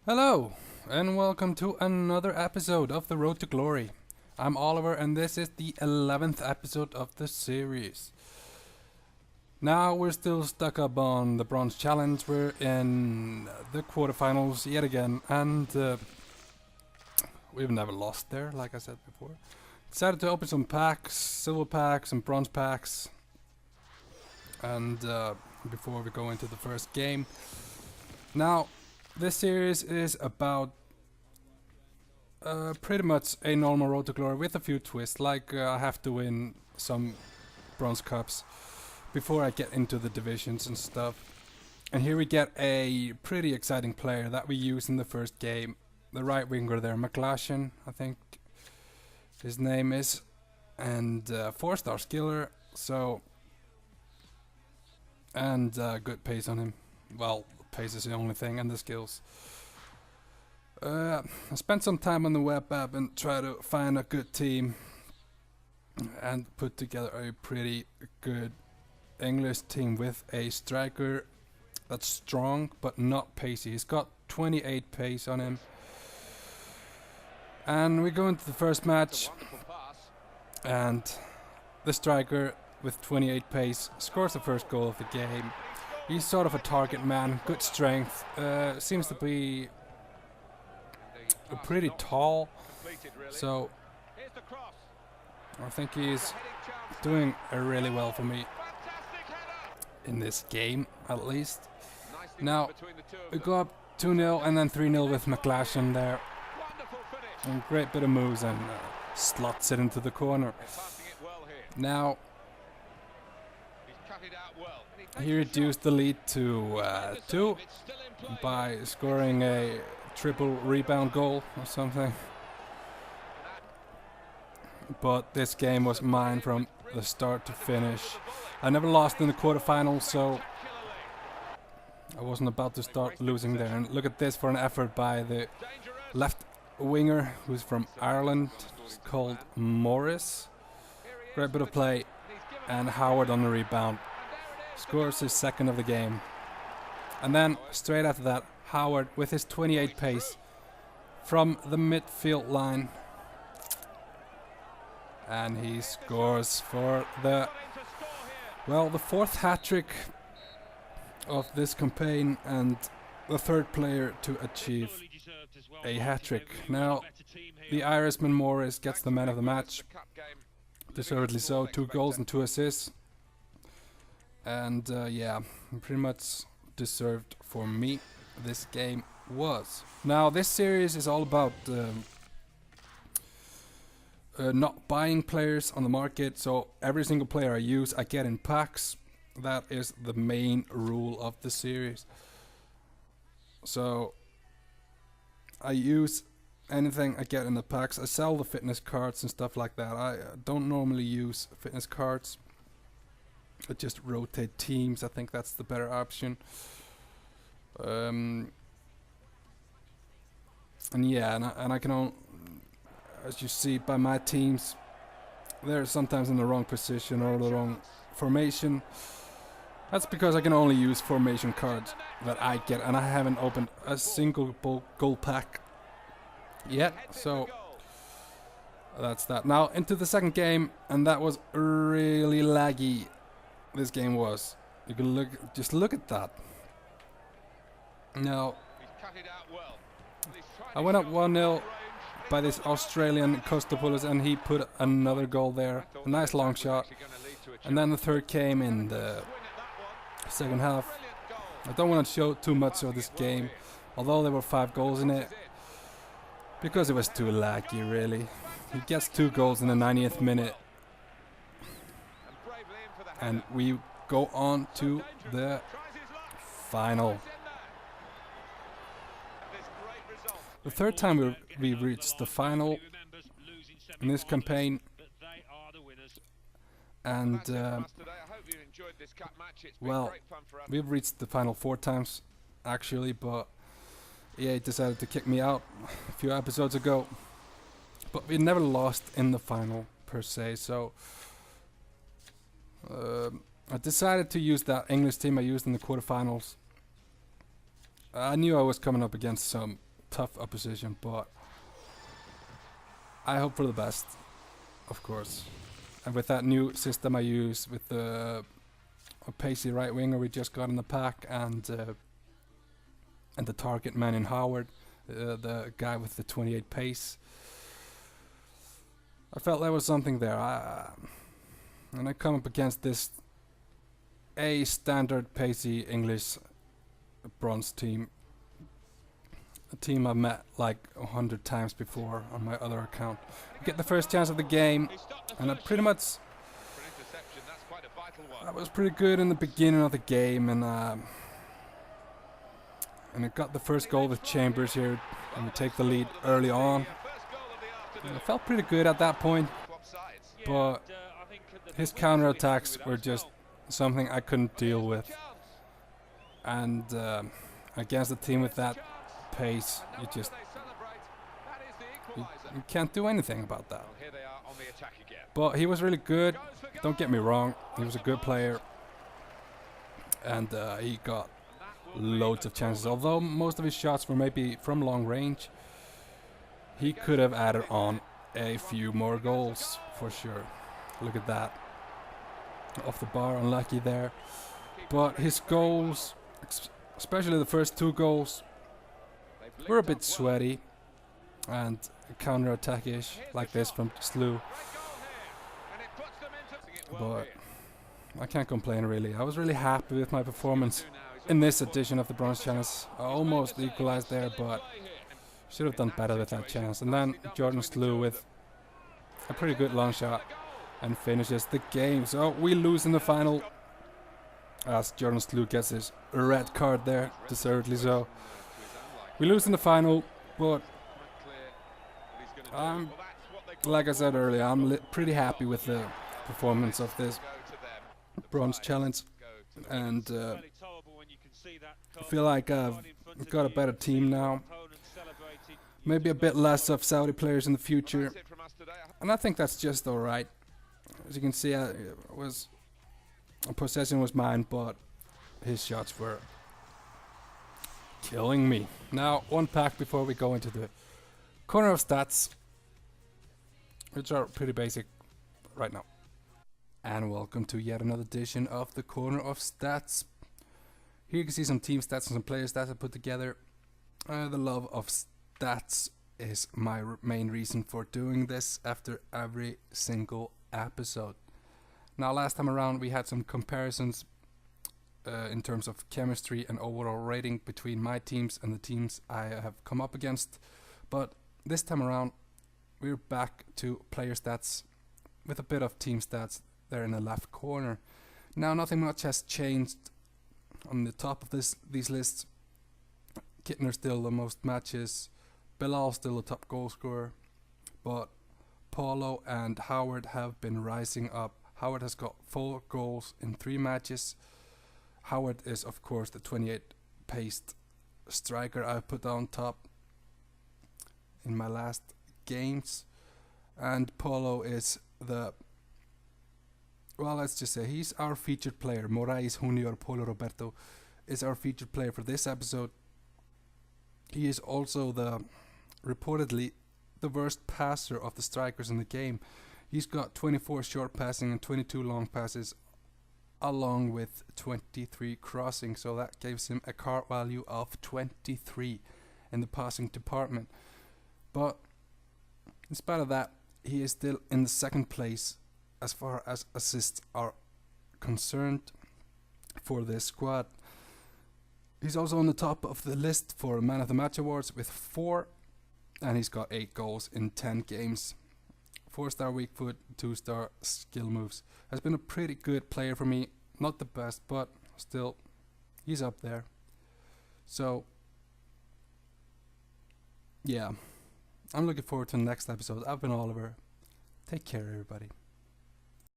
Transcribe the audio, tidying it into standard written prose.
Hello, and welcome to another episode of The Road to Glory. I'm Oliver, and this is the 11th episode of the series. Now we're still stuck up on the Bronze Challenge. We're in the quarterfinals yet again, and we've never lost there, like I said before. Decided to open some packs, silver packs and bronze packs. And before we go into the first game. Now, this series is about pretty much a normal Road to Glory with a few twists, like I have to win some bronze cups before I get into the divisions and stuff. And here we get a pretty exciting player that we use in the first game. The right winger there, McLashin, I think his name is, and 4-star skiller, so and good pace on him. Well, pace is the only thing, and the skills. I spent some time on the web app and try to find a good team and put together a pretty good English team with a striker that's strong but not pacey. He's got 28 pace on him. And we go into the first match, and the striker with 28 pace scores the first goal of the game. He's sort of a target man, good strength, seems to be pretty tall, so I think he's doing really well for me in this game, at least. Now, we go up 2-0 and then 3-0 with McLashin there. And great bit of moves, and slots it into the corner. Now, he reduced the lead to 2 by scoring a triple rebound goal or something. But this game was mine from the start to finish. I never lost in the quarterfinals, so I wasn't about to start losing there. And look at this for an effort by the left winger, who's from Ireland. It's called Morris. Great bit of play, and Howard on the rebound scores his second of the game. And then straight after that, Howard with his 28 pace from the midfield line, and he scores for the fourth hat-trick of this campaign, and the third player to achieve a hat-trick. Now, the Irishman Morris gets the man of the match, deservedly so. 2 goals and 2 assists, and yeah, pretty much deserved for me. This game was. Now, this series is all about not buying players on the market, so every single player I use I get in packs. That is the main rule of the series. So I use anything I get in the packs. I sell the fitness cards and stuff like that. I don't normally use fitness cards. I just rotate teams. I think that's the better option. And yeah, and I can as you see by my teams, they're sometimes in the wrong position or the wrong formation. That's because I can only use formation cards that I get, and I haven't opened a single gold pack yet, so that's that. Now into the second game, and that was really laggy. This game was. You can just look at that. Now, I went up 1-0 by this Australian Costopoulos, and he put another goal there. A nice long shot. And then the third came in the second half. I don't want to show too much of this game, although there were 5 goals in it, because it was too laggy, really. He gets 2 goals in the 90th minute. And we go on to the final. The third time we reached the final in this campaign, and well, we've reached the final 4 times actually, but EA decided to kick me out a few episodes ago. But we never lost in the final per se, so I decided to use that English team I used in the quarterfinals. I knew I was coming up against some tough opposition, but I hope for the best, of course. And with that new system I use, with the a pacey right winger we just got in the pack, and the target man in Howard, the guy with the 28 pace, I felt there was something there. And I come up against this a standard pacey English bronze team, a team I've met like 100 times before on my other account. Get the first chance of the game, and I pretty much, I was pretty good in the beginning of the game, and I got the first goal with Chambers here, and we take the lead early on. And I felt pretty good at that point, but his counter-attacks were just something I couldn't deal with. And against a team with that pace, you can't do anything about that. But he was really good, don't get me wrong, he was a good player, and he got loads of chances. Although most of his shots were maybe from long range, he could have added on a few more goals for sure. Look at that, off the bar, unlucky there. But his goals, especially the first two goals, were a bit sweaty and counter-attack-ish, like this from Slew. But I can't complain really. I was really happy with my performance in this edition of the Bronze Challenge. I almost equalized there, but should have done better with that chance. And then Jordan Slew with a pretty good long shot and finishes the game. So we lose in the final, as Jordan Slew gets his red card there, deservedly so. We lose in the final, but like I said earlier, I'm pretty happy with the performance of this Bronze Challenge, and I feel like I've got a better team now. Maybe a bit less of Saudi players in the future, and I think that's just alright. As you can see, possession was mine, but his shots were killing me. Now, one pack before we go into the corner of stats, which are pretty basic right now. And welcome to yet another edition of the corner of stats. Here you can see some team stats and some player stats I put together. The love of stats is my main reason for doing this after every single episode. Now, last time around we had some comparisons in terms of chemistry and overall rating between my teams and the teams I have come up against. But this time around we're back to player stats with a bit of team stats there in the left corner. Now, nothing much has changed on the top of these lists. Kittner still the most matches, Bilal still the top goal scorer, but Paulo and Howard have been rising up. Howard has got 4 goals in 3 matches. Howard is of course the 28 paced striker I put on top in my last games, and Paulo is the, well, let's just say he's our featured player. Moraes Junior Paulo Roberto is our featured player for this episode. He is also reportedly the worst passer of the strikers in the game. He's got 24 short passing and 22 long passes, along with 23 crossing, so that gives him a card value of 23 in the passing department. But in spite of that, he is still in the second place as far as assists are concerned for this squad. He's also on the top of the list for Man of the Match awards with 4, and he's got 8 goals in 10 games. 4-star weak foot, 2-star skill moves. Has been a pretty good player for me. Not the best, but still, he's up there. So, yeah, I'm looking forward to the next episode. I've been Oliver. Take care, everybody.